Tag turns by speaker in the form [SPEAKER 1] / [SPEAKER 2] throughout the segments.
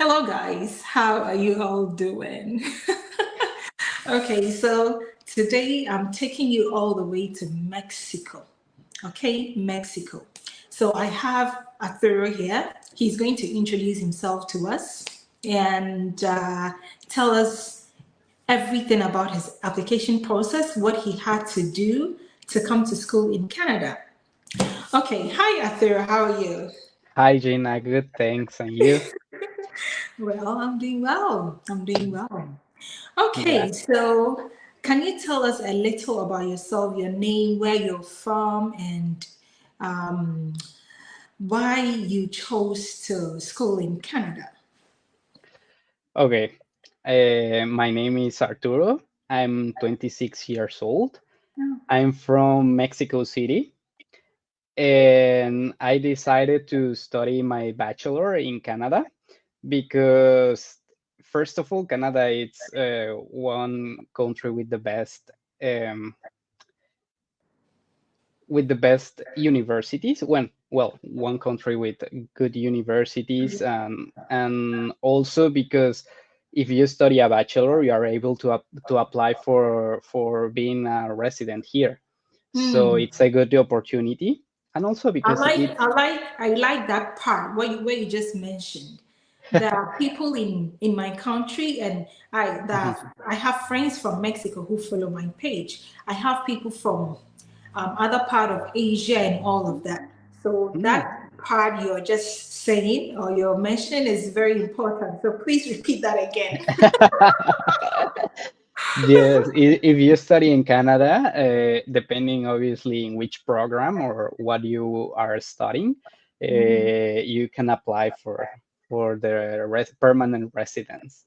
[SPEAKER 1] Hello, guys. How are you all doing? Okay, so today I'm taking you all the way to Mexico. Okay, Mexico. So I have Arthuro here. He's going to introduce himself to us and tell us everything about his application process, what he had to do to come to school in Canada. Okay, hi Arthuro, how are you?
[SPEAKER 2] Hi, Gina. Good, thanks. And you?
[SPEAKER 1] Well, I'm doing well. I'm doing well.
[SPEAKER 2] Yeah.
[SPEAKER 1] Okay, so can you tell us a little about yourself, your name, where you're from, and um, why you chose to school in Canada?
[SPEAKER 2] Okay. My name is Arturo. I'm 26 years old. I'm from Mexico City, and I decided to study my bachelor in Canada because, first of all, Canada it's one country um, with the best universities. One country with good universities, and also because if you study a bachelor, you are able to apply for being a resident here. So
[SPEAKER 1] Hmm.
[SPEAKER 2] it's a good opportunity, and also
[SPEAKER 1] I
[SPEAKER 2] because
[SPEAKER 1] like,
[SPEAKER 2] it.
[SPEAKER 1] I like, I like that part where you just mentioned. There are people in my country, and
[SPEAKER 2] Mhm.
[SPEAKER 1] I have friends from Mexico who follow my page. I have people from other part of Asia and all of that. So
[SPEAKER 2] Mm.
[SPEAKER 1] that part you're just saying or you're mentioning is very important. So please repeat that again.
[SPEAKER 2] Yes, if you study in Canada, depending obviously in which program or what you are studying, you can apply for the permanent residence.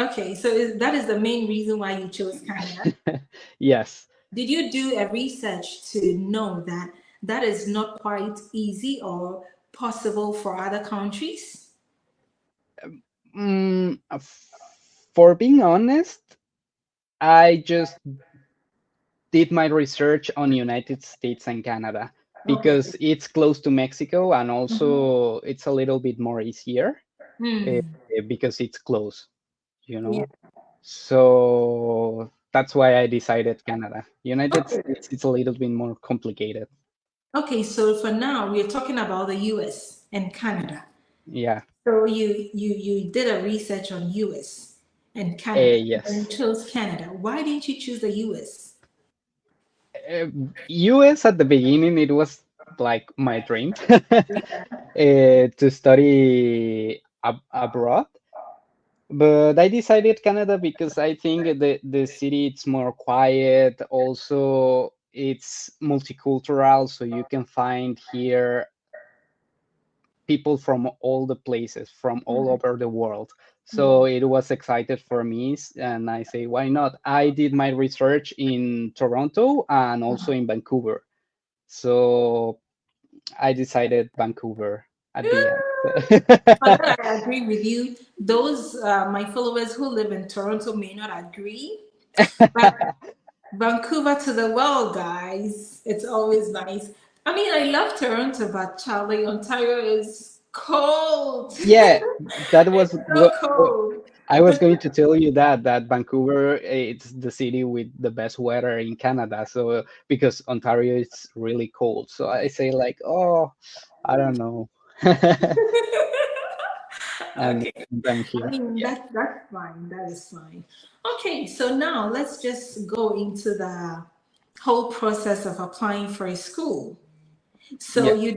[SPEAKER 1] Okay, so that is the main reason why you chose Canada.
[SPEAKER 2] Yes.
[SPEAKER 1] Did you do a research to know that that is not quite easy or possible for other countries?
[SPEAKER 2] For being honest, I just did my research on United States and Canada
[SPEAKER 1] Okay.
[SPEAKER 2] because it's close to Mexico and also it's a little bit more easier uh,
[SPEAKER 1] Hmm.
[SPEAKER 2] because it's close, you
[SPEAKER 1] Yeah.
[SPEAKER 2] know. So that's why I decided Canada. United
[SPEAKER 1] Okay.
[SPEAKER 2] States it's a little bit more complicated.
[SPEAKER 1] Okay, so for now we're talking about the US and Canada.
[SPEAKER 2] Yeah.
[SPEAKER 1] So you did a research on US and Canada and you
[SPEAKER 2] Yes.
[SPEAKER 1] chose Canada. Why didn't you choose the US?
[SPEAKER 2] Uh, US at the beginning it was like my dream to study abroad. But I decided Canada because I think the city it's more quiet. Also, it's multicultural, so you can find here people from all the places, from all over the world.
[SPEAKER 1] Yeah.
[SPEAKER 2] So it was excited for me, and I say, why not? I did my research in Toronto and also in Vancouver. So I decided Vancouver at the end.
[SPEAKER 1] But then I agree with you. Those my followers who live in Toronto may not agree, but Vancouver to the world, guys. It's always nice. I mean, I love Toronto, but Charlie, Ontario is cold.
[SPEAKER 2] Yeah, that was
[SPEAKER 1] So cold.
[SPEAKER 2] I was going to tell you that Vancouver it's the city with the best weather in Canada. So because Ontario is really cold, so I say like, oh, I don't know, and
[SPEAKER 1] Okay.
[SPEAKER 2] I'm
[SPEAKER 1] I
[SPEAKER 2] here.
[SPEAKER 1] mean,
[SPEAKER 2] Yeah,
[SPEAKER 1] that's fine. That is fine. Okay, so now let's just go into the whole process of applying for a school. So
[SPEAKER 2] yeah.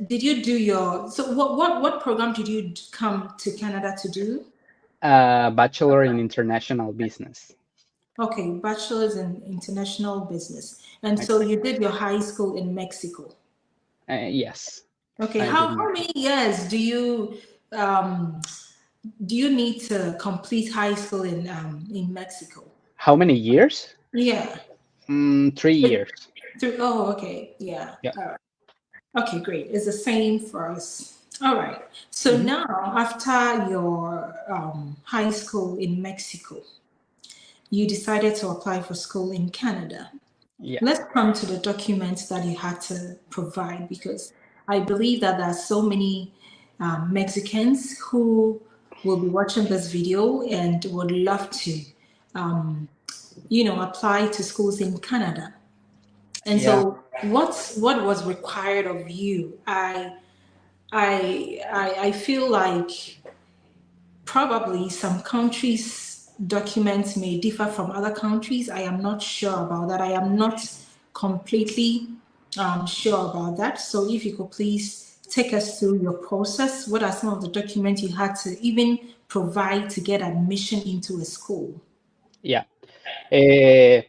[SPEAKER 1] did you do your, so what program did you come to Canada to do?
[SPEAKER 2] Bachelor in International Business.
[SPEAKER 1] Okay, bachelor's in international business. And so you
[SPEAKER 2] Exactly.
[SPEAKER 1] did your high school in Mexico.
[SPEAKER 2] Yes,
[SPEAKER 1] Okay,
[SPEAKER 2] I did
[SPEAKER 1] how
[SPEAKER 2] my.
[SPEAKER 1] many years um do you need to complete high school in Mexico?
[SPEAKER 2] How many years?
[SPEAKER 1] Yeah.
[SPEAKER 2] 3 years.
[SPEAKER 1] Oh, okay. Yeah.
[SPEAKER 2] Yeah.
[SPEAKER 1] All right. Okay, great. It's the same for us. All right. So
[SPEAKER 2] Hmm.
[SPEAKER 1] now, after your high school in Mexico, you decided to apply for school in Canada.
[SPEAKER 2] Yeah.
[SPEAKER 1] Let's come to the documents that you had to provide because I believe that there are so many Mexicans who will be watching this video and would love to, um, apply to schools in Canada. And
[SPEAKER 2] Yeah,
[SPEAKER 1] so, what was required of you? I feel like probably some countries' documents may differ from other countries. I am not sure about that. I am not completely sure about that. So if you could please take us through your process. What are some of the documents you had to even provide to get admission into a school?
[SPEAKER 2] yeah. Uh,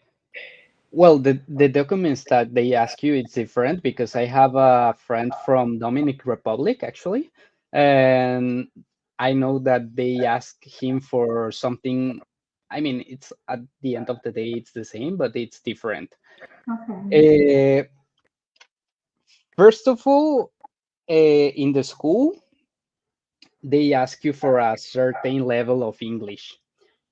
[SPEAKER 2] well, the documents that they ask you, it's different because I have a friend from Dominic Republic actually, and I know that they ask him for something. I mean, it's at the end of the day, it's the same, but it's different.
[SPEAKER 1] Okay.
[SPEAKER 2] Uh, First of all, in the school, they ask you for a certain level of English.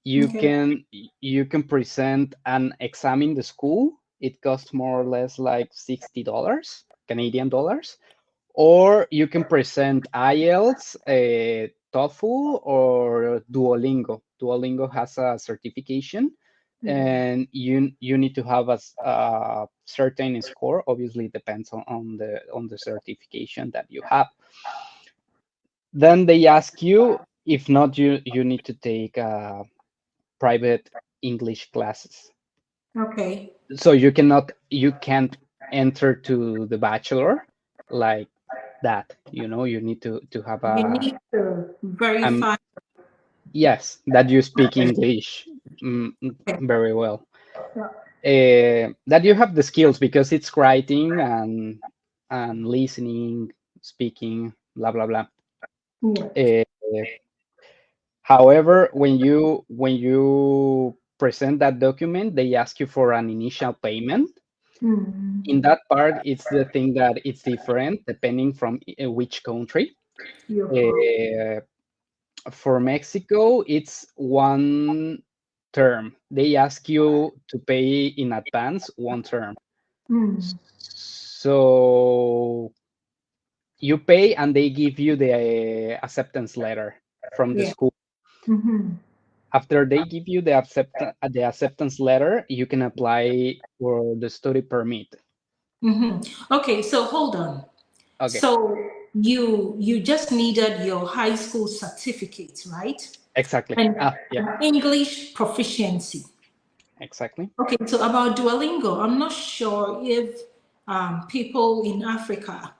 [SPEAKER 2] You
[SPEAKER 1] Okay.
[SPEAKER 2] can you can present an exam in the school. It costs more or less like $60 Canadian dollars, or you can present IELTS, TOEFL, or Duolingo. Duolingo has a certification, and you need to have a certain score. Obviously, it depends on the certification that you have. Then they ask you, if not, you need to take private English classes.
[SPEAKER 1] Okay.
[SPEAKER 2] So you can't enter to the bachelor like that. You need to have
[SPEAKER 1] You need to
[SPEAKER 2] um
[SPEAKER 1] verify.
[SPEAKER 2] yes, that you speak English
[SPEAKER 1] Okay.
[SPEAKER 2] very well.
[SPEAKER 1] Yeah.
[SPEAKER 2] That you have the skills because it's writing and listening, speaking, blah blah blah.
[SPEAKER 1] Yeah.
[SPEAKER 2] Uh, However, when you present that document, they ask you for an initial payment.
[SPEAKER 1] Mm.
[SPEAKER 2] In that part, it's the thing that it's different depending from which country.
[SPEAKER 1] You're correct.
[SPEAKER 2] Uh, for Mexico, it's one term. They ask you to pay in advance one term.
[SPEAKER 1] Mm.
[SPEAKER 2] So you pay and they give you the acceptance letter from the
[SPEAKER 1] Yeah.
[SPEAKER 2] school.
[SPEAKER 1] Mm-hmm.
[SPEAKER 2] After they give you the acceptance letter, you can apply for the study permit.
[SPEAKER 1] Okay, so hold on.
[SPEAKER 2] Okay,
[SPEAKER 1] So you just needed your high school certificate, right?
[SPEAKER 2] exactly.
[SPEAKER 1] And
[SPEAKER 2] Yeah,
[SPEAKER 1] English proficiency.
[SPEAKER 2] exactly.
[SPEAKER 1] Okay, so about Duolingo, I'm not sure if people in Africa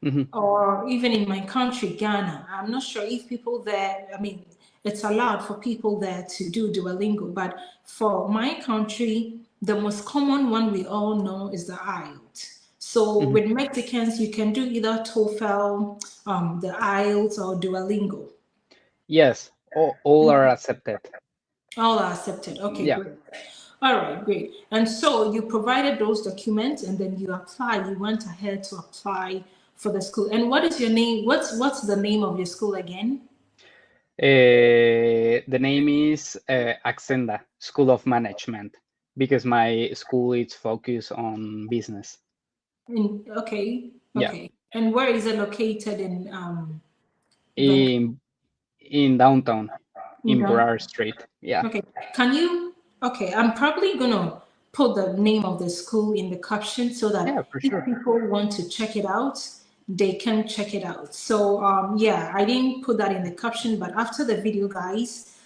[SPEAKER 2] Hmm.
[SPEAKER 1] or even in my country, Ghana, I'm not sure if people there, I mean, it's allowed for people there to do Duolingo, but for my country, the most common one we all know is the IELTS. So
[SPEAKER 2] Hmm.
[SPEAKER 1] with Mexicans, you can do either TOEFL, the IELTS, or Duolingo.
[SPEAKER 2] Yes, all are accepted.
[SPEAKER 1] All are accepted. Okay,
[SPEAKER 2] Yeah.
[SPEAKER 1] great. All right, great. And so you provided those documents, and then you apply. You went ahead to apply for the school. And what is your name? What's the name of your school again?
[SPEAKER 2] The name is Acsenda School of Management because my school is focused on business.
[SPEAKER 1] Okay,
[SPEAKER 2] Yeah,
[SPEAKER 1] okay. And where is it located in Vancouver?
[SPEAKER 2] in in downtown,
[SPEAKER 1] In
[SPEAKER 2] in
[SPEAKER 1] Ghana?
[SPEAKER 2] Burrard Street. Yeah,
[SPEAKER 1] Okay. Can you? Okay, I'm probably gonna put the name of the school in the caption so
[SPEAKER 2] yeah,
[SPEAKER 1] that
[SPEAKER 2] for
[SPEAKER 1] if
[SPEAKER 2] sure.
[SPEAKER 1] people want to check it out, they can check it out. So yeah, I didn't put that in the caption, but after the video, guys,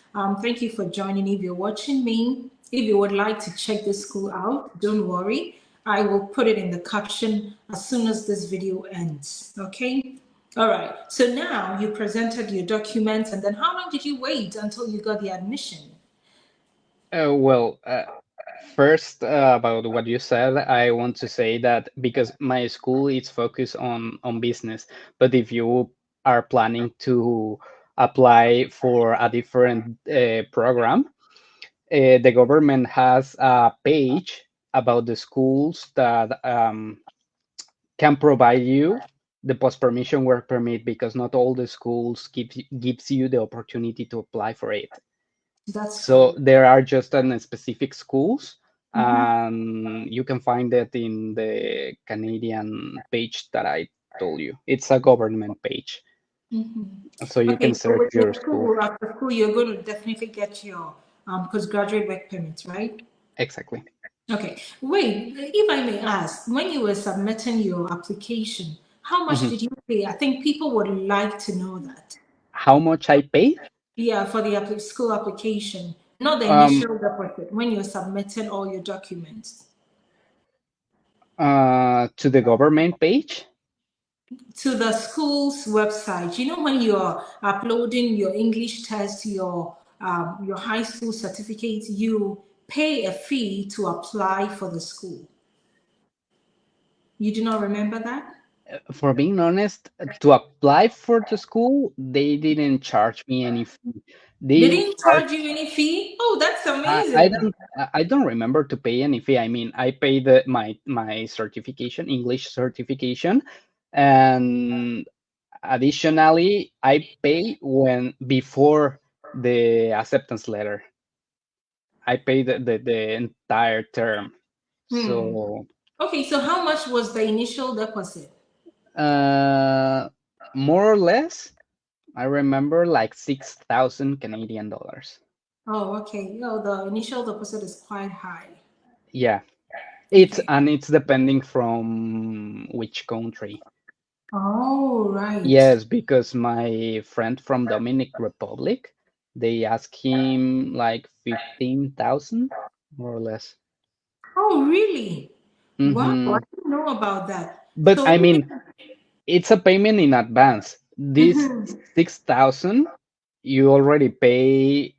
[SPEAKER 1] thank you for joining. If you're watching me, if you would like to check this school out, don't worry. I will put it in the caption as soon as this video ends. Okay. All right. So now you presented your documents, and then how long did you wait until you got the admission?
[SPEAKER 2] Well, first about what you said, I want to say that because my school is focused on business, but if you are planning to apply for a different program, the government has a page about the schools that can provide you the post permission work permit because not all the schools gives you the opportunity to apply for it.
[SPEAKER 1] That's
[SPEAKER 2] So
[SPEAKER 1] correct.
[SPEAKER 2] there are just an specific schools,
[SPEAKER 1] Mhm.
[SPEAKER 2] and you can find it in the Canadian page that I told you. It's a government page. So you
[SPEAKER 1] Okay,
[SPEAKER 2] can
[SPEAKER 1] so
[SPEAKER 2] search
[SPEAKER 1] with
[SPEAKER 2] your
[SPEAKER 1] your
[SPEAKER 2] school.
[SPEAKER 1] school, after school, you're going to definitely get your postgraduate work permit, right?
[SPEAKER 2] Exactly.
[SPEAKER 1] Okay, wait, if I may ask, when you were submitting your application, how much
[SPEAKER 2] Mhm.
[SPEAKER 1] did you pay? I think people would like to know that.
[SPEAKER 2] How much I paid?
[SPEAKER 1] Yeah, for the school application, not the
[SPEAKER 2] Um,
[SPEAKER 1] initial deposit, when you're submitting all your documents
[SPEAKER 2] to the government page.
[SPEAKER 1] to the school's website. You know, when you're uploading your English test, your high school certificate, you pay a fee to apply for the school. You do not remember that?
[SPEAKER 2] For being honest, to apply for the school, they didn't charge me any fee.
[SPEAKER 1] They
[SPEAKER 2] They
[SPEAKER 1] didn't
[SPEAKER 2] charged.
[SPEAKER 1] charge you any fee? Oh, that's
[SPEAKER 2] I
[SPEAKER 1] amazing.
[SPEAKER 2] don't. I don't remember to pay any fee. I mean, I paid my certification, English certification, and additionally, I pay when before the acceptance letter. I paid the entire term.
[SPEAKER 1] Hmm.
[SPEAKER 2] So
[SPEAKER 1] Okay, so how much was the initial deposit?
[SPEAKER 2] uh, more or less, I remember like 6,000 Canadian dollars.
[SPEAKER 1] Oh, okay. Oh, the initial deposit is quite high.
[SPEAKER 2] Yeah,
[SPEAKER 1] Okay.
[SPEAKER 2] it's depending from which country.
[SPEAKER 1] Oh, right.
[SPEAKER 2] Yes, because my friend from Dominic Republic, they ask him like 15,000 more or less.
[SPEAKER 1] Oh, really? Wow, I
[SPEAKER 2] Hmm.
[SPEAKER 1] didn't know about that.
[SPEAKER 2] But
[SPEAKER 1] So
[SPEAKER 2] I
[SPEAKER 1] even
[SPEAKER 2] mean, it's a payment in advance. This
[SPEAKER 1] mhm,
[SPEAKER 2] 6,000, you already pay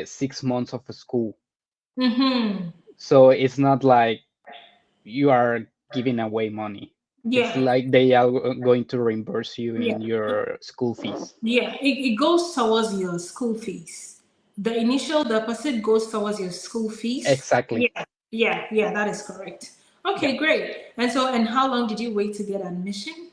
[SPEAKER 2] 6 months of school.
[SPEAKER 1] mhm.
[SPEAKER 2] So it's not like you are giving away money. It's
[SPEAKER 1] Yeah,
[SPEAKER 2] like they are going to reimburse you
[SPEAKER 1] yeah,
[SPEAKER 2] in your school fees.
[SPEAKER 1] yeah. It goes towards your school fees. The initial deposit goes towards your school fees.
[SPEAKER 2] Exactly.
[SPEAKER 1] Yeah, yeah, yeah, that is correct.
[SPEAKER 2] Yeah.
[SPEAKER 1] Okay, great. And so, and how long did you wait to get admission?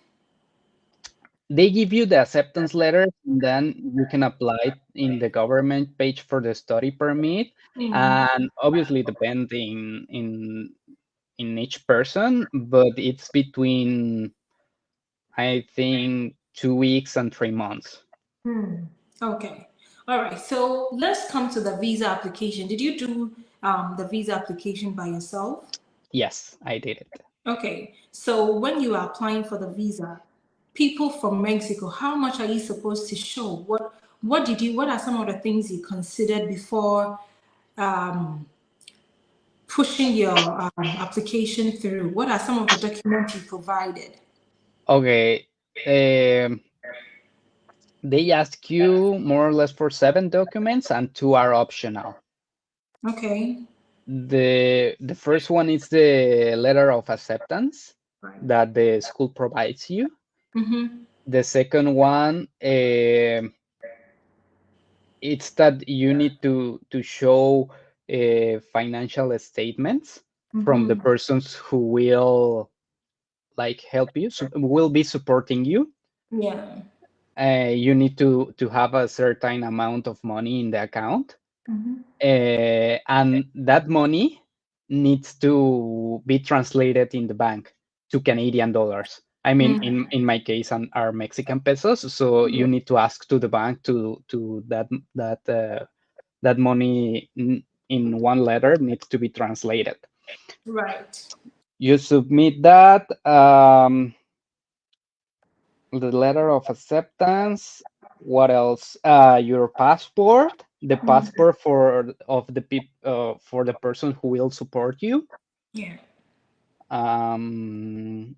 [SPEAKER 2] They give you the acceptance letter, and then you can apply in the government page for the study permit.
[SPEAKER 1] Mm,
[SPEAKER 2] And obviously, depending in each person, but it's between, I think, 2 weeks and 3 months.
[SPEAKER 1] mm. Okay. All right. So let's come to the visa application. Did you do the visa application by yourself?
[SPEAKER 2] Yes, I did it.
[SPEAKER 1] Okay, so when you are applying for the visa, people from Mexico, how much are you supposed to show? What are some of the things you considered before um, pushing your application through? What are some of the documents you provided?
[SPEAKER 2] Okay. Um, they ask you more or less for 7 documents, and 2 are optional.
[SPEAKER 1] Okay,
[SPEAKER 2] The first one is the letter of acceptance
[SPEAKER 1] right.
[SPEAKER 2] that the school provides you.
[SPEAKER 1] Mm-hmm.
[SPEAKER 2] The second one, it's that you need to show financial statements from the
[SPEAKER 1] Mm-hmm.
[SPEAKER 2] persons who will like help you, will be supporting you.
[SPEAKER 1] Yeah.
[SPEAKER 2] You need to have a certain amount of money in the account,
[SPEAKER 1] Mm-hmm.
[SPEAKER 2] and that money needs to be translated in the bank to Canadian dollars. I mean,
[SPEAKER 1] Mm.
[SPEAKER 2] in my case, are Mexican pesos. So you
[SPEAKER 1] Yeah.
[SPEAKER 2] need to ask to the bank to that money in one letter needs to be translated.
[SPEAKER 1] Right.
[SPEAKER 2] You submit that. The letter of acceptance. What else? Your passport, the
[SPEAKER 1] Mm.
[SPEAKER 2] passport for the person who will support you.
[SPEAKER 1] Yeah.
[SPEAKER 2] Um,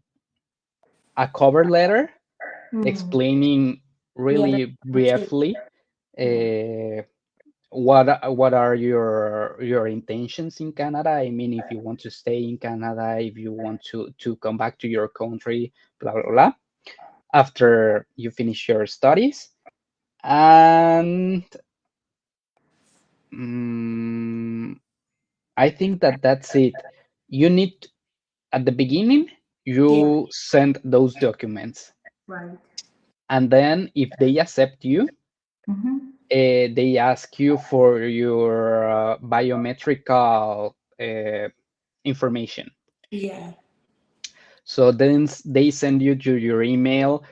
[SPEAKER 2] a cover letter
[SPEAKER 1] Mm.
[SPEAKER 2] explaining
[SPEAKER 1] Yeah.
[SPEAKER 2] really
[SPEAKER 1] That's it.
[SPEAKER 2] briefly
[SPEAKER 1] Yeah.
[SPEAKER 2] uh, what are your intentions in Canada. I mean, if you want to stay in Canada, if you want to come back to your country, blah blah blah. After you finish your studies, and mm, I think that's it. You need at the beginning
[SPEAKER 1] Yeah.
[SPEAKER 2] you send those documents,
[SPEAKER 1] Right.
[SPEAKER 2] and then if they accept you,
[SPEAKER 1] Mm-hmm.
[SPEAKER 2] they ask you for your biometrical information.
[SPEAKER 1] Yeah.
[SPEAKER 2] So then they send you to your email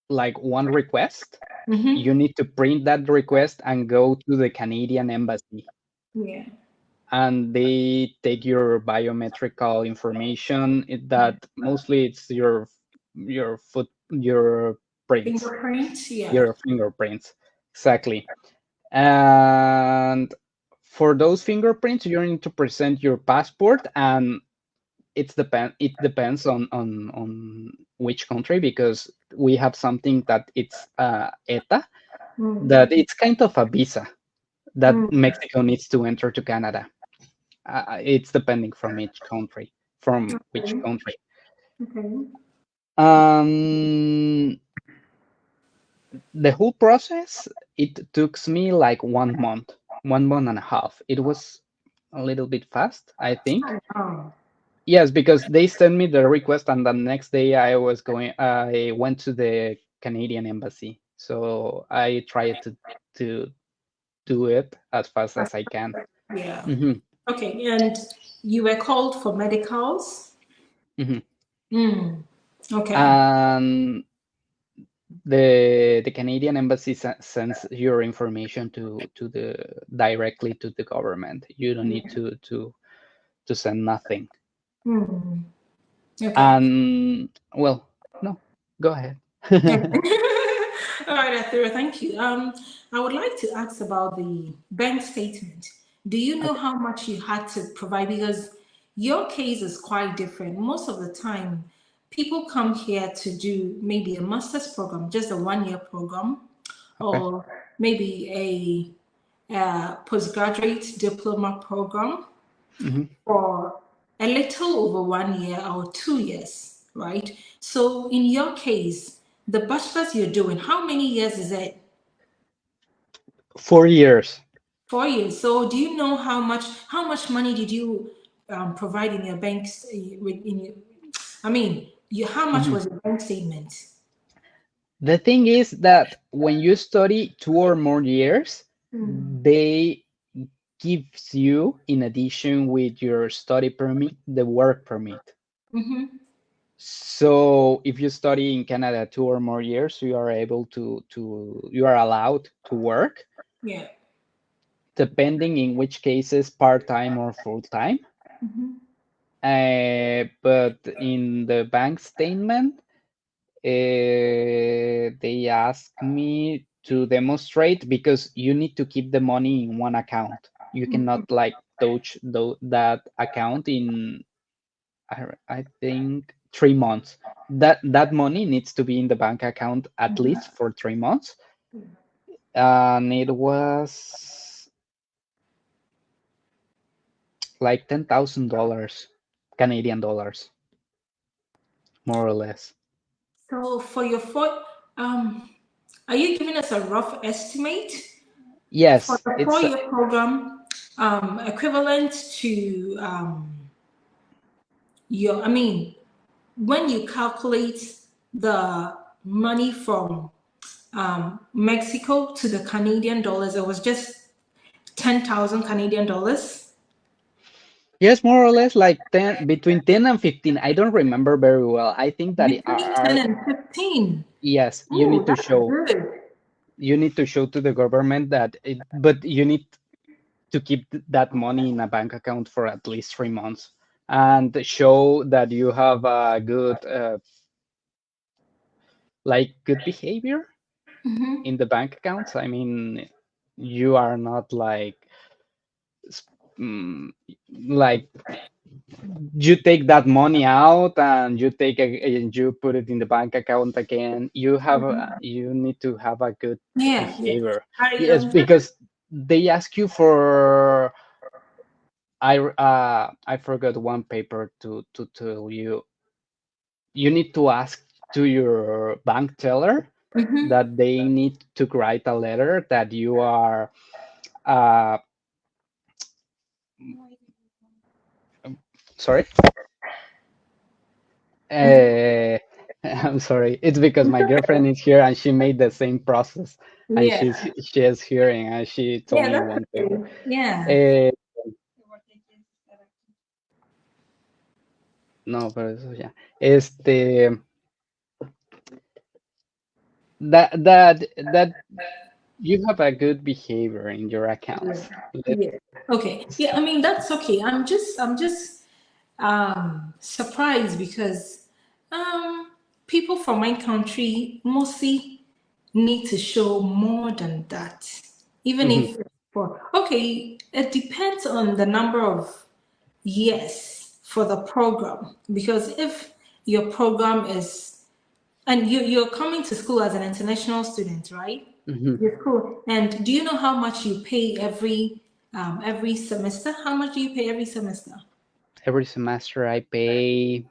[SPEAKER 2] like one request,
[SPEAKER 1] Mm-hmm.
[SPEAKER 2] you need to print that request and go to the Canadian embassy,
[SPEAKER 1] Yeah.
[SPEAKER 2] and they take your biometrical information. That mostly it's your prints,
[SPEAKER 1] Fingerprints. Yeah.
[SPEAKER 2] your fingerprints, exactly. And for those fingerprints, you need to present your passport, and it depends on which country, because we have something that it's ETA,
[SPEAKER 1] Mm.
[SPEAKER 2] that it's kind of a visa that
[SPEAKER 1] Mm.
[SPEAKER 2] Mexico needs to enter to Canada. It's depending from each country, from which
[SPEAKER 1] Okay.
[SPEAKER 2] country.
[SPEAKER 1] Okay.
[SPEAKER 2] Um, the whole process, it took me like 1 month, 1 month and a half. It was a little bit fast, I think.
[SPEAKER 1] Oh.
[SPEAKER 2] Yes, because they sent me the request, and the next day I went to the Canadian embassy. So I tried to do it as fast as I can.
[SPEAKER 1] Yeah.
[SPEAKER 2] Hmm.
[SPEAKER 1] Okay. And you were called for medicals.
[SPEAKER 2] Hmm.
[SPEAKER 1] Mm. Okay.
[SPEAKER 2] And the Canadian embassy sends your information to the directly to the government. You don't need to send nothing.
[SPEAKER 1] Mm. Okay.
[SPEAKER 2] And well, no, go ahead.
[SPEAKER 1] Yeah. All right, Arthuro, thank you. I would like to ask about the bank statement. Do you know
[SPEAKER 2] Okay.
[SPEAKER 1] how much you had to provide? Because your case is quite different. Most of the time, people come here to do maybe a master's program, just a 1 year program,
[SPEAKER 2] Okay.
[SPEAKER 1] or maybe a postgraduate diploma program
[SPEAKER 2] Hmm.
[SPEAKER 1] for a little over 1 year or 2 years, right? So in your case, the bachelor's you're doing, how many years is it?
[SPEAKER 2] 4 years.
[SPEAKER 1] 4 years. So do you know how much money did you provide in your banks? In your, I mean, how much
[SPEAKER 2] Mhm.
[SPEAKER 1] was your bank statement?
[SPEAKER 2] The thing is that when you study 2 or more years,
[SPEAKER 1] Mm.
[SPEAKER 2] they gives you, in addition with your study permit, the work permit.
[SPEAKER 1] Mm-hmm.
[SPEAKER 2] So if you study in Canada 2 or more years, you are able you are allowed to work,
[SPEAKER 1] Yeah.
[SPEAKER 2] depending in which cases part-time or full-time.
[SPEAKER 1] Mm-hmm.
[SPEAKER 2] But in the bank statement, they ask me to demonstrate, because you need to keep the money in one account. You cannot like touch that account in I think 3 months. That money needs to be in the bank account at least for 3 months, and it was like $10,000, Canadian dollars, more or less.
[SPEAKER 1] So for your um, are you giving us a rough estimate for
[SPEAKER 2] Yes,
[SPEAKER 1] the
[SPEAKER 2] it's
[SPEAKER 1] 4 year program, equivalent to I mean, when you calculate the money from Mexico to the Canadian dollars, it was just 10,000 Canadian dollars.
[SPEAKER 2] yes, more or less like 10, between 10 and 15. I don't remember very well. I think that
[SPEAKER 1] Between 10 and 15.
[SPEAKER 2] yes,
[SPEAKER 1] Oh, that's good.
[SPEAKER 2] you need to show to the government that but you need to keep that money in a bank account for at least 3 months, and show that you have a good like good behavior
[SPEAKER 1] Mm-hmm.
[SPEAKER 2] in the bank accounts. I mean, you are not mm, like you take that money out and and you put it in the bank account again. You need to have a good
[SPEAKER 1] Yeah, yeah.
[SPEAKER 2] behavior.
[SPEAKER 1] I
[SPEAKER 2] Yes,
[SPEAKER 1] observed.
[SPEAKER 2] because they ask you for I forgot one paper to tell you. You need to ask to your bank teller
[SPEAKER 1] Mm-hmm.
[SPEAKER 2] that they need to write a letter that you are uh sorry. uh, I'm sorry, it's because my girlfriend is here and she made the same process, and
[SPEAKER 1] Yeah,
[SPEAKER 2] she is hearing, and she told
[SPEAKER 1] yeah,
[SPEAKER 2] me
[SPEAKER 1] that's
[SPEAKER 2] one paper.
[SPEAKER 1] okay. Yeah.
[SPEAKER 2] uh, no, pero eso ya, that you have a good behavior in your
[SPEAKER 1] Yeah.
[SPEAKER 2] accounts.
[SPEAKER 1] Yeah. Okay. Yeah, I mean that's okay. I'm just surprised because um people from my country mostly need to show more than that. Even
[SPEAKER 2] Mhm,
[SPEAKER 1] if for okay, it depends on the number of years for the program. Because if your program is and you're coming to school as an international student, right?
[SPEAKER 2] mhm.
[SPEAKER 1] You're cool. And do you know how much you pay every semester? How much do you pay every semester?
[SPEAKER 2] Every semester I pay.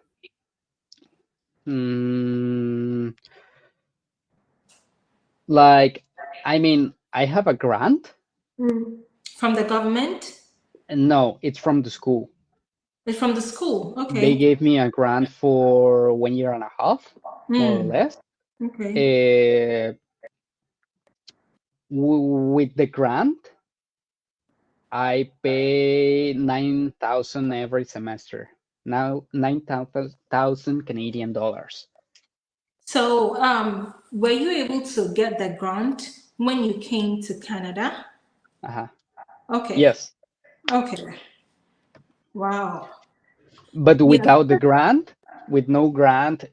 [SPEAKER 2] Mm, like, I mean, I have a grant.
[SPEAKER 1] From the government?
[SPEAKER 2] And no, it's from the school.
[SPEAKER 1] It's from the school.
[SPEAKER 2] They
[SPEAKER 1] Okay.
[SPEAKER 2] gave me a grant for 1 year and a half, more or
[SPEAKER 1] Hmm.
[SPEAKER 2] less.
[SPEAKER 1] Okay.
[SPEAKER 2] Uh, with the grant, I pay 9,000 every semester. Now 9,000 Canadian dollars.
[SPEAKER 1] So, were you able to get the grant when you came to Canada?
[SPEAKER 2] Uh-huh.
[SPEAKER 1] Okay.
[SPEAKER 2] Yes,
[SPEAKER 1] Okay. Wow.
[SPEAKER 2] but
[SPEAKER 1] Yeah.
[SPEAKER 2] without the grant, with no grant,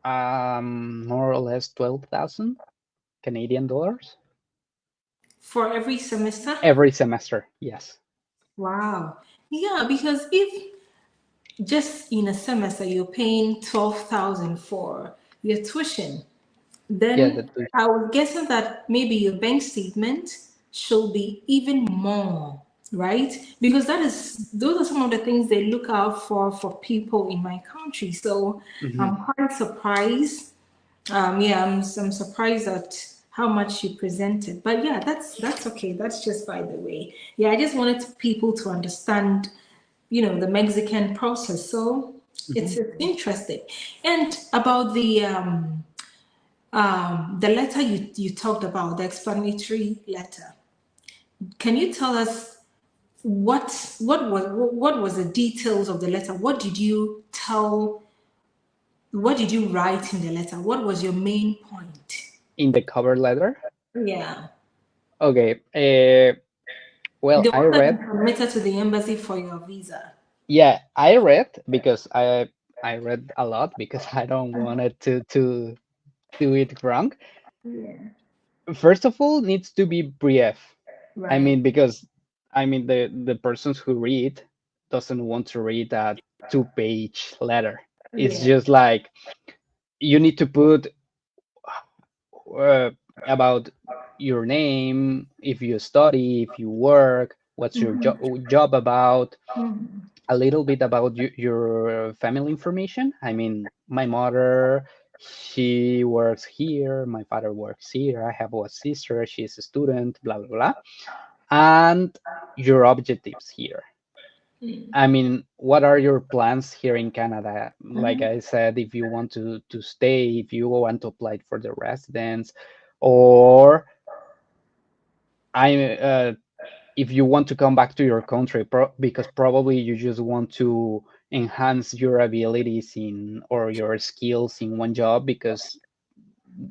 [SPEAKER 2] more or less 12,000 Canadian dollars
[SPEAKER 1] For every semester?
[SPEAKER 2] every semester. Yes.
[SPEAKER 1] Wow. Yeah, because if just in a semester you're paying 12,000 for your tuition,
[SPEAKER 2] Yeah,
[SPEAKER 1] then
[SPEAKER 2] that too.
[SPEAKER 1] I was guessing that maybe your bank statement should be even more, right? Because that is those are some of the things they look out for people in my country. So
[SPEAKER 2] Hmm.
[SPEAKER 1] I'm quite surprised. Yeah, I'm surprised at how much you presented. But yeah, that's okay. That's just by the way. Yeah, I just wanted people to understand, the Mexican process. So
[SPEAKER 2] Hmm.
[SPEAKER 1] it's interesting. And about the letter you talked about, the explanatory letter. Can you tell us what was the details of the letter? What did you write in the letter? What was your main point?
[SPEAKER 2] In the cover letter.
[SPEAKER 1] Yeah.
[SPEAKER 2] Okay. Well,
[SPEAKER 1] The
[SPEAKER 2] I
[SPEAKER 1] one that you
[SPEAKER 2] read.
[SPEAKER 1] submitted to the embassy for your visa.
[SPEAKER 2] Yeah, I read because I read a lot because I don't want it to do it wrong.
[SPEAKER 1] Yeah.
[SPEAKER 2] First of all, needs to be brief. I
[SPEAKER 1] Right.
[SPEAKER 2] mean, because I mean the persons who read doesn't want to read a 2-page letter. It's
[SPEAKER 1] Yeah.
[SPEAKER 2] just like you need to put uh, about your name, if you study, if you work, what's your job about, a little bit about your family information. I mean, my mother, she works here, my father works here, I have a sister, she's a student, blah, blah, blah. And your objectives here. I mean, what are your plans here in Canada? Like I said, if you want to stay, if you want to apply for the residence, or I if you want to come back to your country, because probably you just want to enhance your abilities in or your skills in one job because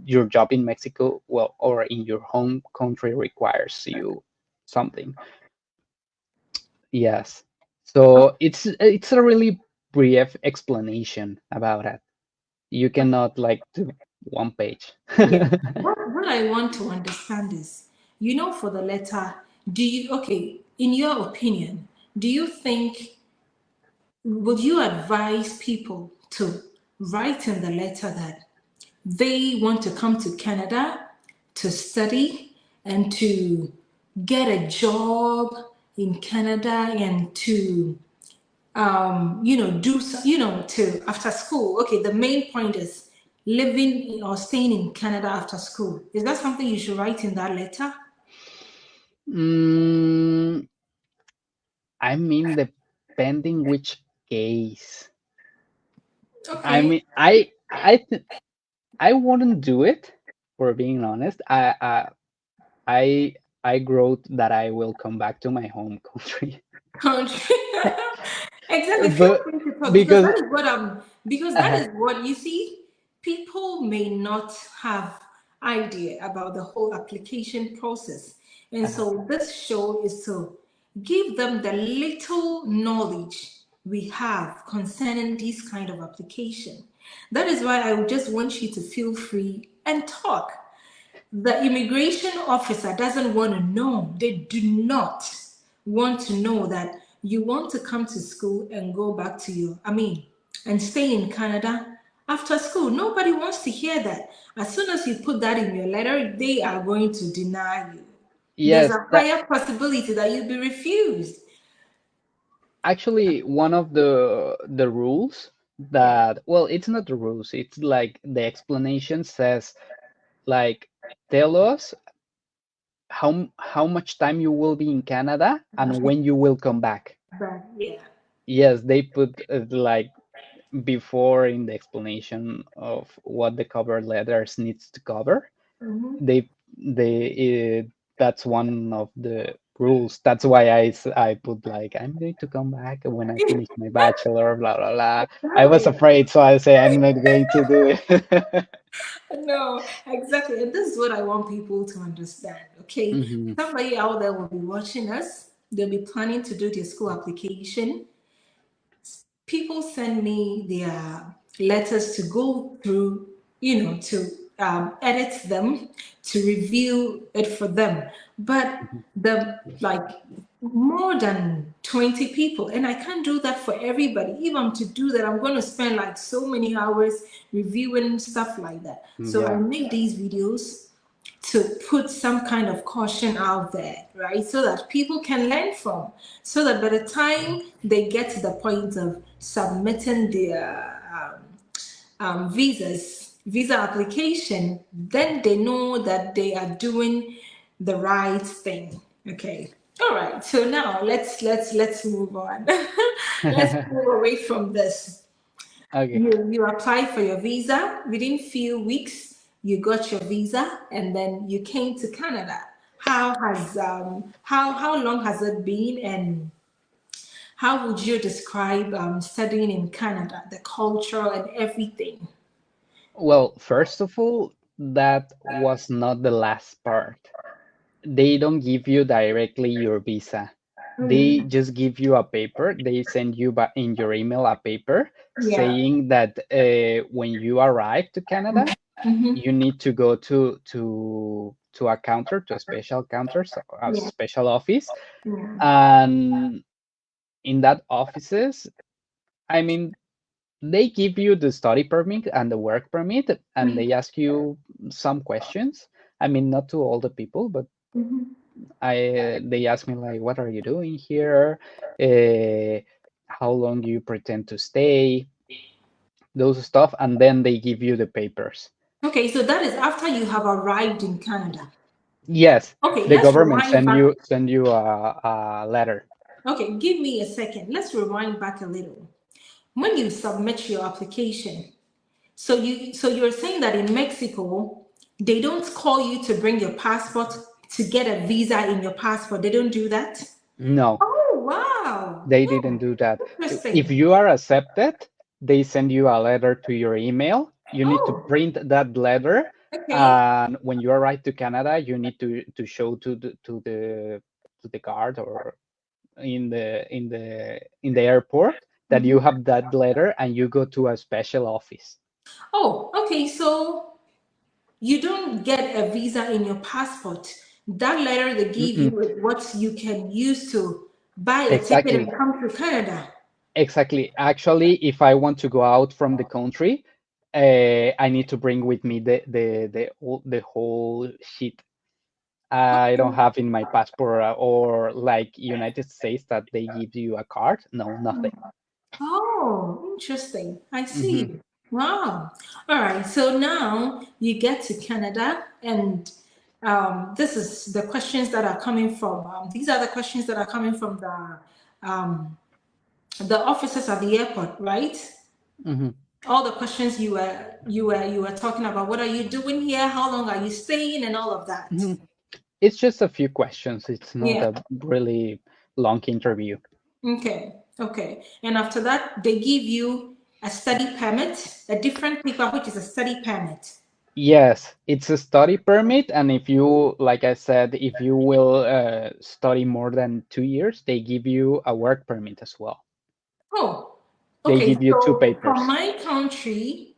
[SPEAKER 2] your job in Mexico, well, or in your home country requires you something. Yes.
[SPEAKER 1] Oh,
[SPEAKER 2] So it's a really brief explanation about it. You cannot like do 1 page.
[SPEAKER 1] yeah. What I want to understand is, for the letter, okay, in your opinion, do you think, would you advise people to write in the letter that they want to come to Canada to study and to get a job in Canada and to to after school. Okay, the main point is living or staying in Canada after school. Is that something you should write in that letter?
[SPEAKER 2] mm, I mean, depending which case. I
[SPEAKER 1] Okay.
[SPEAKER 2] mean, I wouldn't do it for being honest. I I wrote that I will come back to my home country,
[SPEAKER 1] Country. Exactly. Feel
[SPEAKER 2] but
[SPEAKER 1] free to talk
[SPEAKER 2] because
[SPEAKER 1] because that
[SPEAKER 2] uh,
[SPEAKER 1] is what you see. People may not have. idea about the whole application process. And
[SPEAKER 2] Uh-huh.
[SPEAKER 1] so this show is to give them the little knowledge we have concerning this kind of application. That is why I just want you to feel free and talk. The immigration officer doesn't want to know, they do not want to know that you want to come to school and go back to your, and stay in Canada after school. Nobody wants to hear that. As soon as you put that in your letter, they are going to deny you. There's
[SPEAKER 2] Yes,
[SPEAKER 1] a
[SPEAKER 2] that
[SPEAKER 1] higher possibility that you'll be refused.
[SPEAKER 2] actually one of the rules
[SPEAKER 1] Yeah.
[SPEAKER 2] that, well, it's not the rules, it's like the explanation says, like, tell us how much time you will be in Canada and when you will come back.
[SPEAKER 1] But yeah.
[SPEAKER 2] Yes, they put like before in the explanation of what the cover letters needs to cover.
[SPEAKER 1] Mhm.
[SPEAKER 2] They that's one of the rules. That's why I put like, I'm going to come back when I finish my bachelor, blah blah blah. I was
[SPEAKER 1] Exactly.
[SPEAKER 2] afraid, so I say I'm not going to do it.
[SPEAKER 1] No, exactly. And this is what I want people to understand. Okay.
[SPEAKER 2] Hmm.
[SPEAKER 1] Somebody out there will be watching us. They'll be planning to do their school application. People send me their letters to go through, to edit them, to review it for them. But the like more than 20 people, and I can't do that for everybody. If I'm to do that, I'm going to spend like so many hours reviewing stuff like that. So I
[SPEAKER 2] Yeah.
[SPEAKER 1] make these videos to put some kind of caution out there, right? So that people can learn from. So that by the time they get to the point of submitting their visa application, then they know that they are doing the right thing. Okay. All right. So now let's move on. Let's move away from this.
[SPEAKER 2] Okay.
[SPEAKER 1] You apply for your visa. Within few weeks, you got your visa, and then you came to Canada. How long has it been, and how would you describe studying in Canada, the culture and everything?
[SPEAKER 2] Well, first of all, that was not the last part. They don't give you directly your visa. They
[SPEAKER 1] Mm,
[SPEAKER 2] just give you a paper. They send you in your email a paper
[SPEAKER 1] yeah.
[SPEAKER 2] saying that when you arrive to Canada,
[SPEAKER 1] Mm-hmm.
[SPEAKER 2] you need to go to a counter, to a special counter, so a
[SPEAKER 1] Yeah.
[SPEAKER 2] special office,
[SPEAKER 1] Yeah.
[SPEAKER 2] and in that offices, I mean, they give you the study permit and the work permit, and they ask you some questions. I mean, not to all the people, but
[SPEAKER 1] Mm-hmm.
[SPEAKER 2] they ask me like, what are you doing here? Uh, how long you pretend to stay? Those stuff, and then they give you the papers.
[SPEAKER 1] Okay, so that is after you have arrived in Canada.
[SPEAKER 2] Yes,
[SPEAKER 1] Okay,
[SPEAKER 2] the
[SPEAKER 1] let's
[SPEAKER 2] government
[SPEAKER 1] rewind back.
[SPEAKER 2] send you a letter.
[SPEAKER 1] Okay, give me a second. Let's rewind back a little. When you submit your application, so you're saying that in Mexico, they don't call you to bring your passport to get a visa in your passport. They don't do that.
[SPEAKER 2] No,
[SPEAKER 1] Oh wow.
[SPEAKER 2] they didn't
[SPEAKER 1] Hmm,
[SPEAKER 2] do that. If
[SPEAKER 1] interesting.
[SPEAKER 2] you are accepted, they send you a letter to your email. You need to
[SPEAKER 1] Oh,
[SPEAKER 2] print that letter,
[SPEAKER 1] okay.
[SPEAKER 2] and when you arrive to Canada, you need to show to the guard or in the airport that you have that letter, and you go to a special office.
[SPEAKER 1] Oh, okay. So you don't get a visa in your passport. That letter they give
[SPEAKER 2] Mm-mm.
[SPEAKER 1] you is what you can use to buy a ticket and
[SPEAKER 2] Exactly.
[SPEAKER 1] come to Canada.
[SPEAKER 2] Exactly. Actually, if I want to go out from the country, I need to bring with me the whole sheet. I don't have in my passport, or like United States that they give you a card. No, nothing.
[SPEAKER 1] Oh, interesting. I
[SPEAKER 2] Hmm.
[SPEAKER 1] see. Wow. All right. So now you get to Canada, and this is the questions that are coming from. These are the questions that are coming from the officers at the airport, right?
[SPEAKER 2] Hmm.
[SPEAKER 1] All the questions you were talking about. What are you doing here? How long are you staying? And all of that.
[SPEAKER 2] Hmm. It's just a few questions. It's not
[SPEAKER 1] Yeah.
[SPEAKER 2] a really long interview.
[SPEAKER 1] Okay. Okay. And after that, they give you a study permit, a different paper, which is a study permit.
[SPEAKER 2] Yes, it's a study permit, and if you, like I said, if you will study more than 2 years, they give you a work permit as well.
[SPEAKER 1] Oh,
[SPEAKER 2] They
[SPEAKER 1] okay.
[SPEAKER 2] give you two
[SPEAKER 1] So for
[SPEAKER 2] papers.
[SPEAKER 1] my country,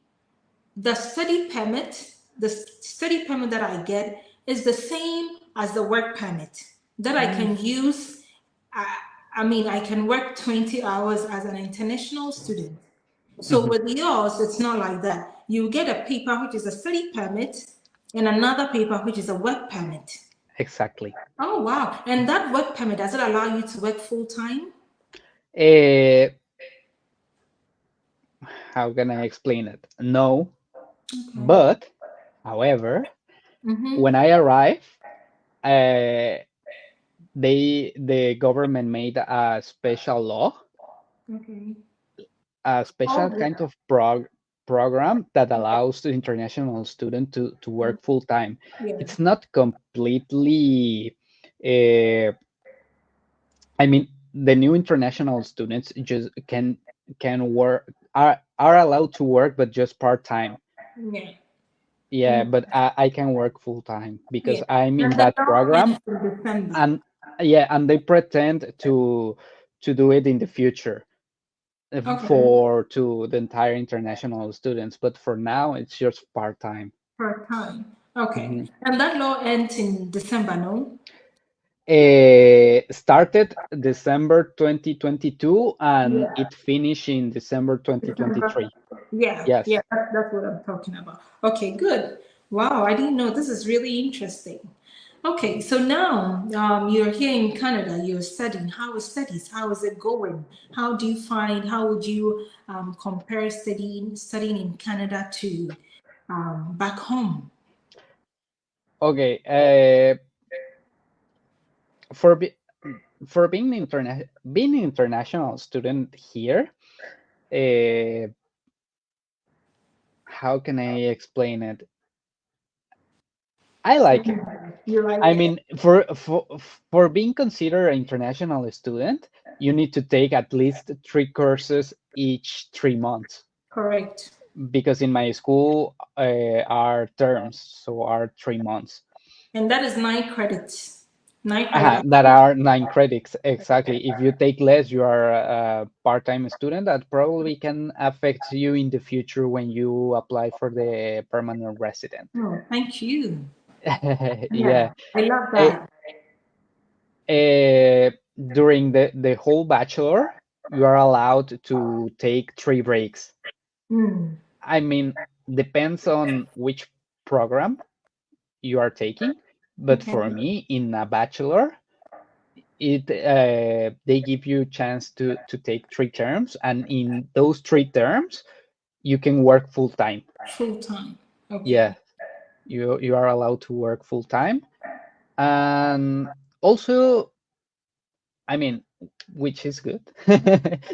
[SPEAKER 1] the study permit that I get is the same as the work permit that I
[SPEAKER 2] Mm,
[SPEAKER 1] can use. I, I mean, I can work 20 hours as an international student. So
[SPEAKER 2] mhm,
[SPEAKER 1] with yours, it's not like that. You get a paper which is a study permit and another paper which is a work permit.
[SPEAKER 2] exactly.
[SPEAKER 1] Oh, wow. And that work permit, does it allow you to work full time?
[SPEAKER 2] Uh, how can I explain it? No,
[SPEAKER 1] Okay.
[SPEAKER 2] but however,
[SPEAKER 1] Mm-hmm.
[SPEAKER 2] when I arrived, uh, the government made a special law,
[SPEAKER 1] Okay.
[SPEAKER 2] a special
[SPEAKER 1] Oh,
[SPEAKER 2] kind
[SPEAKER 1] yeah.
[SPEAKER 2] of program that allows the international student to work full time.
[SPEAKER 1] Yeah.
[SPEAKER 2] It's not completely, uh, I mean, the new international students just can work, are allowed to work, but just part time.
[SPEAKER 1] Yeah.
[SPEAKER 2] Yeah,
[SPEAKER 1] Mm,
[SPEAKER 2] but I can work full time because
[SPEAKER 1] yeah.
[SPEAKER 2] I'm in
[SPEAKER 1] And the
[SPEAKER 2] that
[SPEAKER 1] law ends
[SPEAKER 2] program,
[SPEAKER 1] in December.
[SPEAKER 2] and yeah, and they pretend to do it in the future
[SPEAKER 1] Okay.
[SPEAKER 2] for to the entire international students, but for now it's just part time.
[SPEAKER 1] Per time. Okay. And that law ends in December, no?
[SPEAKER 2] Started December 2022 and
[SPEAKER 1] Yeah.
[SPEAKER 2] it finished in December
[SPEAKER 1] December.
[SPEAKER 2] 2023.
[SPEAKER 1] Yeah. Yeah.
[SPEAKER 2] Yes.
[SPEAKER 1] That's what I'm talking about. Okay. Good. Wow. I didn't know. This is really interesting. Okay. So now you're here in Canada. You're studying. How is studies? How is it going? How do you find? How would you compare studying in Canada to back home?
[SPEAKER 2] Okay. For be, for being an international student here, uh, how can I explain it? I like it.
[SPEAKER 1] You like
[SPEAKER 2] I
[SPEAKER 1] it?
[SPEAKER 2] mean, for being considered an international student, you need to take at least 3 courses each 3 months.
[SPEAKER 1] Correct.
[SPEAKER 2] Because in my school are terms, so are 3 months.
[SPEAKER 1] And that is 9 credits. 9 credits.
[SPEAKER 2] That are 9 credits exactly. If you take less, you are a part-time student. That probably can affect you in the future when you apply for the permanent resident.
[SPEAKER 1] Oh, thank you.
[SPEAKER 2] Yeah.
[SPEAKER 1] Yeah, I love
[SPEAKER 2] Eh,
[SPEAKER 1] that.
[SPEAKER 2] During the whole bachelor, you are allowed to take 3 breaks.
[SPEAKER 1] Mm,
[SPEAKER 2] I mean, depends on which program you are taking, but
[SPEAKER 1] okay.
[SPEAKER 2] for me, in a bachelor, it they give you a chance to take 3 terms, and in those 3 terms, you can work full time.
[SPEAKER 1] Full time.
[SPEAKER 2] Yeah,
[SPEAKER 1] Okay.
[SPEAKER 2] you are allowed to work full time, and also, I mean, which is good.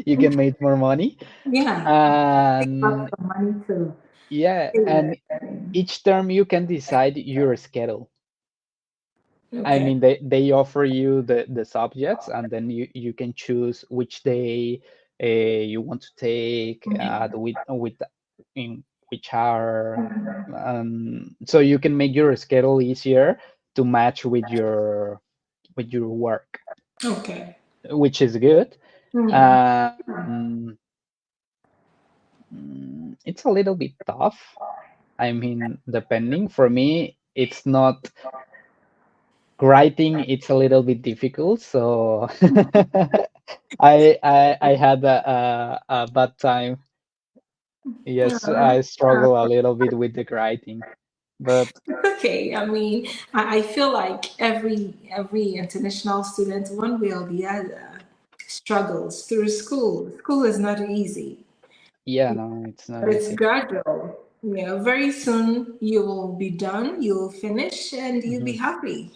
[SPEAKER 2] You can make more money,
[SPEAKER 1] Yeah. Take back
[SPEAKER 2] and
[SPEAKER 1] some money to
[SPEAKER 2] yeah,
[SPEAKER 1] pay
[SPEAKER 2] and
[SPEAKER 1] everything.
[SPEAKER 2] each term you can decide your schedule. I
[SPEAKER 1] Okay.
[SPEAKER 2] mean, they offer you the subjects, and then you can choose which day you want to take with in which hour, so you can make your schedule easier to match with your work,
[SPEAKER 1] Okay.
[SPEAKER 2] which is good.
[SPEAKER 1] Mm.
[SPEAKER 2] Um, it's a little bit tough. I mean, depending for me, it's not writing. It's a little bit difficult, so I had a bad time. Yes,
[SPEAKER 1] Uh,
[SPEAKER 2] I struggle a little bit with the writing, but
[SPEAKER 1] it's okay. I mean, I feel like every international student, one way or the other, struggles through school. School is not easy.
[SPEAKER 2] yeah, no, it's not
[SPEAKER 1] But it's
[SPEAKER 2] easy.
[SPEAKER 1] gradual. Yeah, very soon you will be done, you'll finish, and you'll be
[SPEAKER 2] Mhm.
[SPEAKER 1] happy.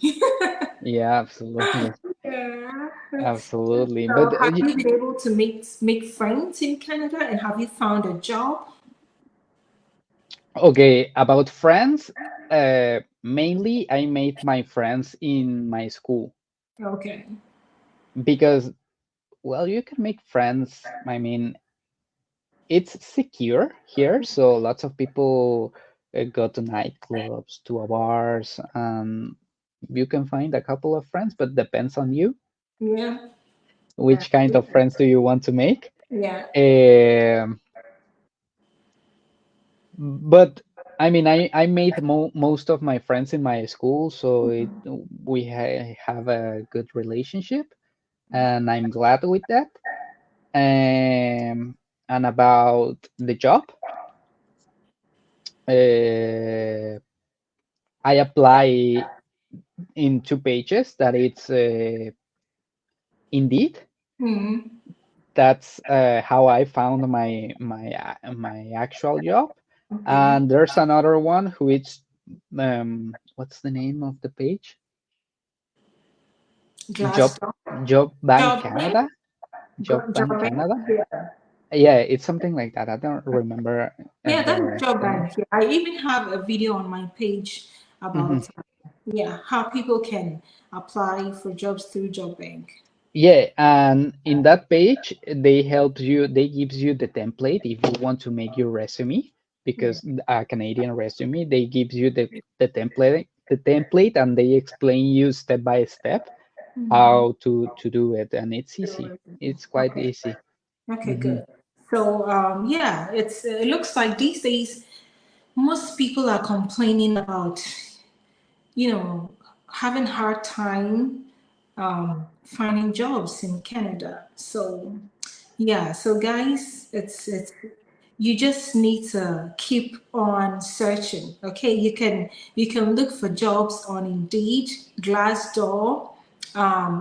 [SPEAKER 2] Yeah, absolutely,
[SPEAKER 1] Yeah.
[SPEAKER 2] absolutely. But
[SPEAKER 1] So, have you been able to make friends in Canada, and have you found a job?
[SPEAKER 2] okay, about friends, mainly I made my friends in my school
[SPEAKER 1] Okay.
[SPEAKER 2] because, well, you can make friends. I mean, it's secure here, so lots of people. go to nightclubs, to bars, and you can find a couple of friends, but depends on you.
[SPEAKER 1] Yeah. Yeah.
[SPEAKER 2] Which kind of friends do you want to make?
[SPEAKER 1] Yeah.
[SPEAKER 2] Um, but I mean, I made most of my friends in my school, so we have a good relationship, and I'm glad with that. And about the job, uh, I apply in 2 pages that it's Indeed.
[SPEAKER 1] Mm.
[SPEAKER 2] That's how I found my actual job.
[SPEAKER 1] Okay.
[SPEAKER 2] And there's another one who it's what's the name of the page? Job
[SPEAKER 1] Glass.
[SPEAKER 2] Job Bank
[SPEAKER 1] Job bank.
[SPEAKER 2] Canada. Job Bank
[SPEAKER 1] Job bank.
[SPEAKER 2] Canada.
[SPEAKER 1] Yeah.
[SPEAKER 2] Yeah, it's something like that. I don't remember
[SPEAKER 1] Yeah, that's job
[SPEAKER 2] the name.
[SPEAKER 1] bank. Yeah. I even have a video on my page
[SPEAKER 2] Mhm.
[SPEAKER 1] about yeah how people can apply for jobs through job bank.
[SPEAKER 2] Yeah, and in that page, they help you, they gives you the template if you want to make your resume,
[SPEAKER 1] Yeah.
[SPEAKER 2] because a Canadian resume, they gives you the template, and they explain you step by step how to do it, and it's easy. It's quite
[SPEAKER 1] Okay.
[SPEAKER 2] easy.
[SPEAKER 1] Okay.
[SPEAKER 2] Hmm.
[SPEAKER 1] Good. So yeah, it looks like these days most people are complaining about having hard time finding jobs in Canada. So yeah, so guys, it's you just need to keep on searching. Okay, you can look for jobs on Indeed, Glassdoor.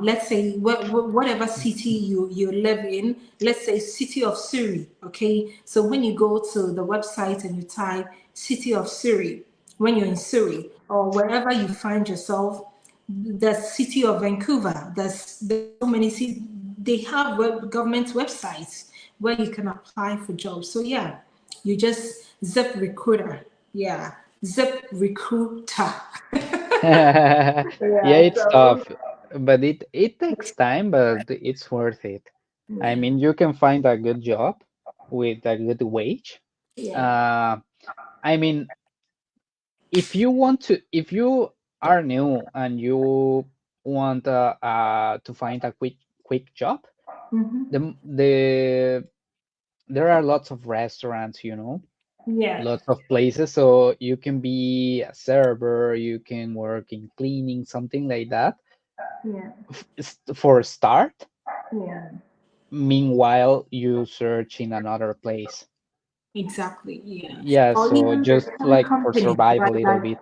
[SPEAKER 1] Let's say whatever city you live in. Let's say city of Surrey. Okay, so when you go to the website and you type city of Surrey, when you're in Surrey or wherever you find yourself, the city of Vancouver, there's so many cities, they have government websites where you can apply for jobs. So yeah, you just zip recruiter. Yeah, zip recruiter.
[SPEAKER 2] Yeah,
[SPEAKER 1] Yeah,
[SPEAKER 2] it's
[SPEAKER 1] so
[SPEAKER 2] tough, but it takes time, but it's worth it. I
[SPEAKER 1] yeah,
[SPEAKER 2] mean, you can find a good job with a good wage.
[SPEAKER 1] yeah.
[SPEAKER 2] Uh, I mean, if you are new and you want to find a quick job,
[SPEAKER 1] Mm-hmm.
[SPEAKER 2] the there are lots of restaurants,
[SPEAKER 1] Yeah,
[SPEAKER 2] lots of places, so you can be a server, you can work in cleaning, something like that,
[SPEAKER 1] yeah,
[SPEAKER 2] for a start.
[SPEAKER 1] yeah.
[SPEAKER 2] Meanwhile, you search in another place.
[SPEAKER 1] Exactly. Yeah.
[SPEAKER 2] Yeah,
[SPEAKER 1] Or
[SPEAKER 2] so
[SPEAKER 1] even the
[SPEAKER 2] just
[SPEAKER 1] temp
[SPEAKER 2] like for
[SPEAKER 1] companies,
[SPEAKER 2] survive a
[SPEAKER 1] right?
[SPEAKER 2] little
[SPEAKER 1] Like
[SPEAKER 2] bit.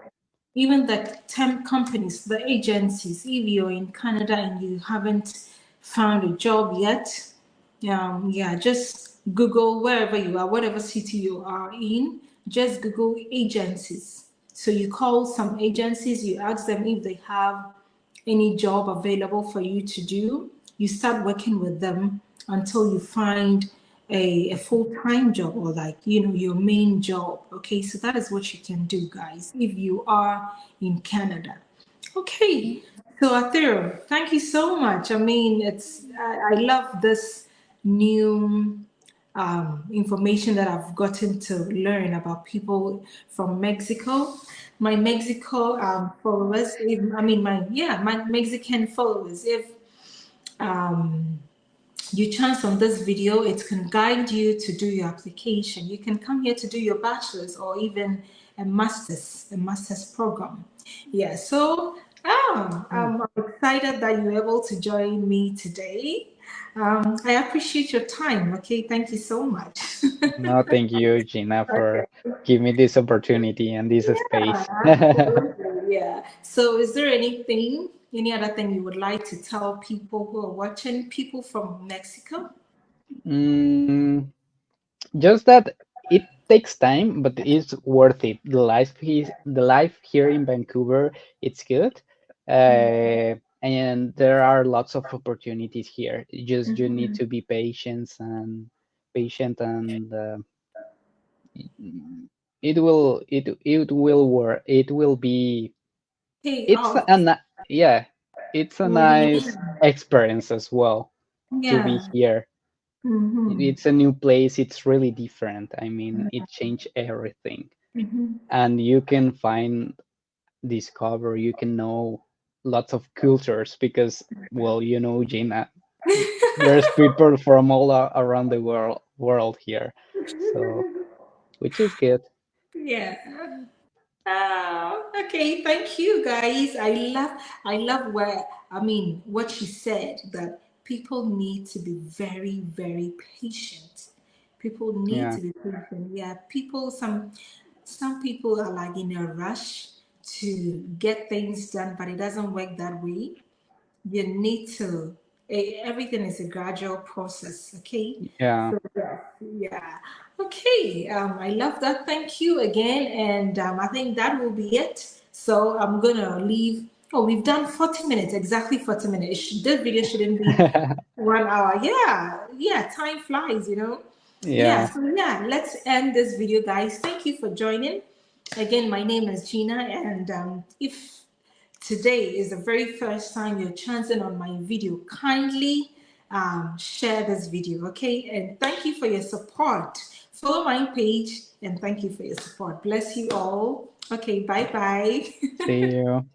[SPEAKER 1] even the temp companies, the agencies, if you're in Canada and you haven't found a job yet, yeah, just Google wherever you are, whatever city you are in, just Google agencies. So you call some agencies, you ask them if they have any job available for you to do. You start working with them until you find a full-time job or like your main job. Okay, so that is what you can do, guys, if you are in Canada. Okay, so Arthuro, thank you so much. I mean, I love this new information that I've gotten to learn about people from Mexico. My Mexico followers, I mean, my Mexican followers. If you chance on this video, it can guide you to do your application. You can come here to do your bachelor's or even a master's program. Yeah, so I'm excited that you're able to join me today. I appreciate your time. Okay, thank you so much.
[SPEAKER 2] No, thank you, Gina, for giving me this opportunity and this space.
[SPEAKER 1] Absolutely, yeah. So, is there any other thing you would like to tell people who are watching, people from Mexico?
[SPEAKER 2] Mm, just that it takes time, but it's worth it. The life here in Vancouver, it's good, and there are lots of opportunities here. Just you need to be patient, and it will work. It will be.
[SPEAKER 1] Pay
[SPEAKER 2] It's
[SPEAKER 1] off.
[SPEAKER 2] a yeah, it's a nice
[SPEAKER 1] Mhm.
[SPEAKER 2] experience as well to be
[SPEAKER 1] Yeah.
[SPEAKER 2] here.
[SPEAKER 1] Hmm.
[SPEAKER 2] It's a new place. It's really different. I mean, it changed everything. and you can discover, you can know lots of cultures because, well, Gina, there's people from all around the world here, so which is good.
[SPEAKER 1] Yeah. Okay, thank you guys. I love what she said, that people need to be very, very patient. People need
[SPEAKER 2] Yeah,
[SPEAKER 1] to be patient. Yeah, some people are like in a rush to get things done, but it doesn't work that way. You need to, everything is a gradual process, okay?
[SPEAKER 2] yeah.
[SPEAKER 1] So yeah, okay. I love that. Thank you again, and I think that will be it. So I'm gonna leave. Oh, we've done 40 minutes, exactly 40 minutes. This video shouldn't be 1 hour. Yeah, yeah, time flies, Yeah,
[SPEAKER 2] Yeah.
[SPEAKER 1] so yeah, let's end this video, guys. Thank you for joining. Again, my name is Gina, and if today is the very first time you're chancing on my video, kindly share this video, okay? And thank you for your support. Follow my page, and thank you for your support. Bless you all. Okay, bye bye.
[SPEAKER 2] See you.